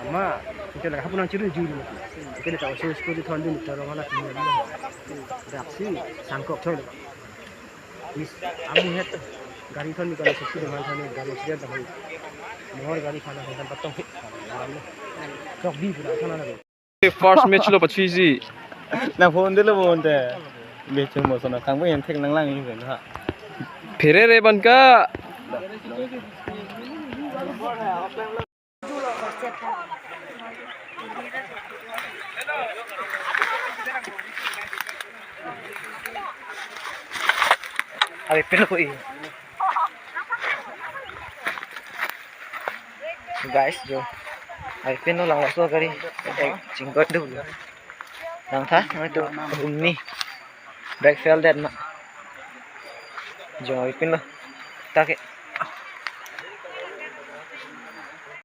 amma kita nak hapun ciru juri kita tahu so sekali tuan dia cara mana punya ni reaksi sangkok thoi is amu het gari thon ni kalau sekali dengan thon gari sedia dah hai mohor gari khana hai patong sok bi pura thana na first match lo pachi ji na phone de lo phone de be chung mo sona kang bo yen thek nang lang ni ben ha फेरे रे बनका अरे पेड़ कोई guys जो अरे पेड़ no लांग सो करी एक चिंगट दु लांग था itu ini backfield dan जो पेड़ लो ताके